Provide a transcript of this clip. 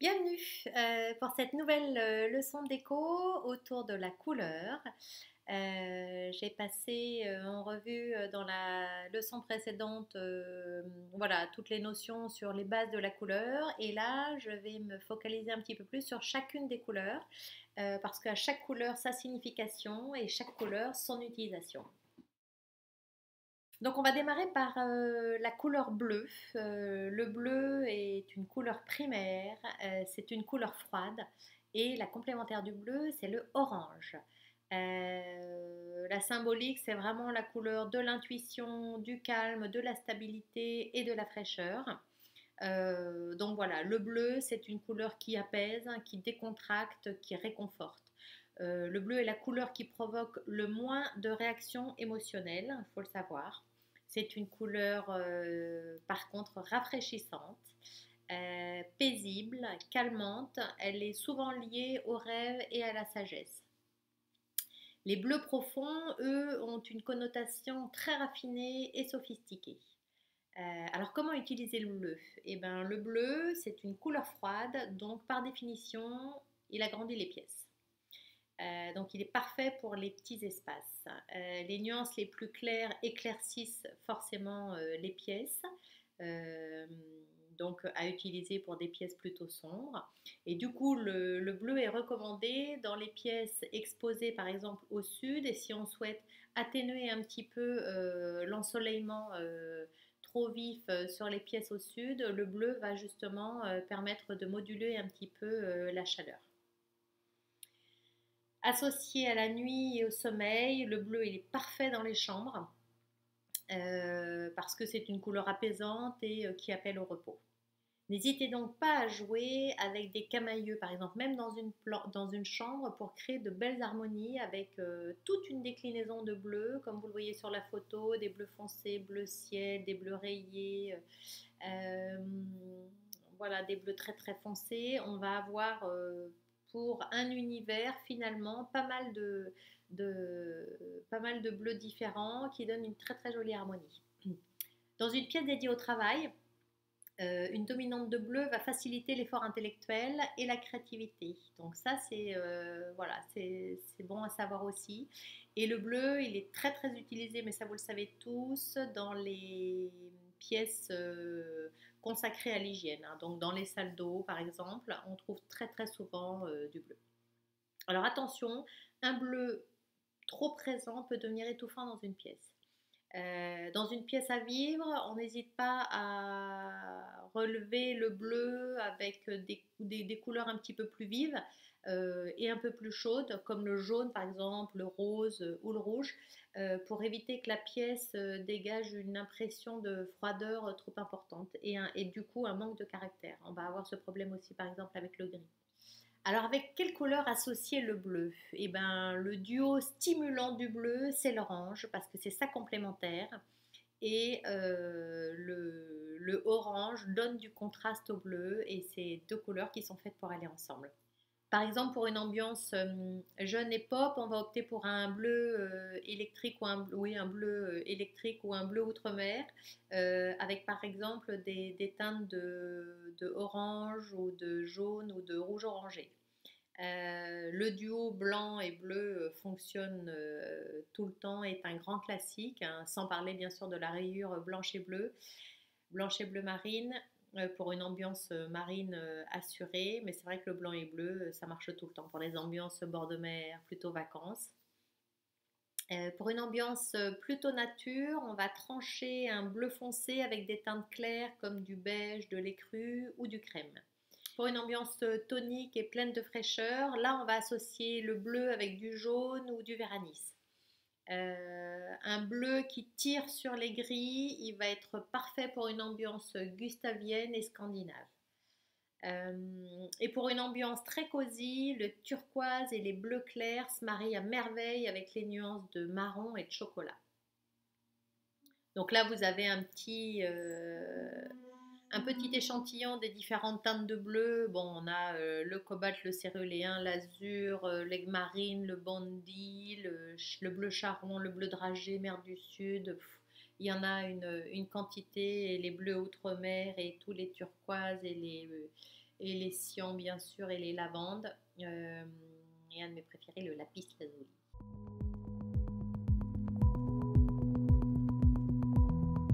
Bienvenue pour cette nouvelle leçon d'éco autour de la couleur. J'ai passé en revue dans la leçon précédente voilà, toutes les notions sur les bases de la couleur et là je vais me focaliser un petit peu plus sur chacune des couleurs parce qu'à chaque couleur sa signification et chaque couleur son utilisation. Donc on va démarrer par la couleur bleue. Le bleu est une couleur primaire, c'est une couleur froide et la complémentaire du bleu c'est le orange. La symbolique c'est vraiment la couleur de l'intuition, du calme, de la stabilité et de la fraîcheur. Donc voilà, le bleu c'est une couleur qui apaise, qui décontracte, qui réconforte. Le bleu est la couleur qui provoque le moins de réactions émotionnelles, il faut le savoir. C'est une couleur par contre rafraîchissante, paisible, calmante. Elle est souvent liée au rêve et à la sagesse. Les bleus profonds, eux, ont une connotation très raffinée et sophistiquée. Alors comment utiliser le bleu? Eh ben, le bleu, c'est une couleur froide, donc par définition, il agrandit les pièces. Donc il est parfait pour les petits espaces. Les nuances les plus claires éclaircissent forcément les pièces, euh, donc à utiliser pour des pièces plutôt sombres. Et du coup, le bleu est recommandé dans les pièces exposées par exemple au sud. Et si on souhaite atténuer un petit peu l'ensoleillement trop vif sur les pièces au sud, le bleu va justement permettre de moduler un petit peu la chaleur. Associé à la nuit et au sommeil, le bleu il est parfait dans les chambres parce que c'est une couleur apaisante et qui appelle au repos. N'hésitez donc pas à jouer avec des camaïeux, par exemple, même dans une chambre pour créer de belles harmonies avec toute une déclinaison de bleus, comme vous le voyez sur la photo, des bleus foncés, bleu ciel, des bleus rayés, euh, voilà, des bleus très très foncés. On va avoir pour un univers finalement pas mal de bleus différents qui donnent une très très jolie harmonie. Dans une pièce dédiée au travail, une dominante de bleu va faciliter l'effort intellectuel et la créativité. Donc ça, c'est voilà, c'est bon à savoir aussi. Et le bleu, il est très très utilisé, mais ça vous le savez tous, dans les pièces consacrées à l'hygiène. Hein. Donc dans les salles d'eau, par exemple, on trouve très très souvent du bleu. Alors attention, un bleu trop présent peut devenir étouffant dans une pièce. Dans une pièce à vivre, on n'hésite pas à relever le bleu avec des couleurs un petit peu plus vives et un peu plus chaudes, comme le jaune par exemple, le rose ou le rouge, pour éviter que la pièce dégage une impression de froideur trop importante et du coup un manque de caractère. On va avoir ce problème aussi par exemple avec le gris. Alors avec quelle couleur associer le bleu? Eh ben, le duo stimulant du bleu, c'est l'orange parce que c'est sa complémentaire. Et le orange donne du contraste au bleu et c'est deux couleurs qui sont faites pour aller ensemble. Par exemple, pour une ambiance jeune et pop, on va opter pour un bleu électrique ou oui, un bleu électrique ou un bleu outre-mer, avec par exemple des teintes de orange ou de jaune ou de rouge orangé. Le duo blanc et bleu fonctionne tout le temps, est un grand classique, hein, sans parler bien sûr de la rayure blanche et bleu marine, pour une ambiance marine assurée. Mais c'est vrai que le blanc et bleu, ça marche tout le temps pour les ambiances bord de mer, plutôt vacances. Pour une ambiance plutôt nature, on va trancher un bleu foncé avec des teintes claires comme du beige, de l'écru ou du crème. Pour une ambiance tonique et pleine de fraîcheur, là on va associer le bleu avec du jaune ou du vert anis. Un bleu qui tire sur les gris, il va être parfait pour une ambiance gustavienne et scandinave. Et pour une ambiance très cosy, le turquoise et les bleus clairs se marient à merveille avec les nuances de marron et de chocolat. Donc là, vous avez un petit échantillon des différentes teintes de bleu. Bon, on a le cobalt, le céruléen, l'azur, l'aigue marine, le bondi, le bleu charron, le bleu dragé, mer du Sud. Il y en a une quantité, et les bleus outre-mer et tous les turquoises et et les cyans bien sûr et les lavandes. Et un de mes préférés, le lapis lazuli.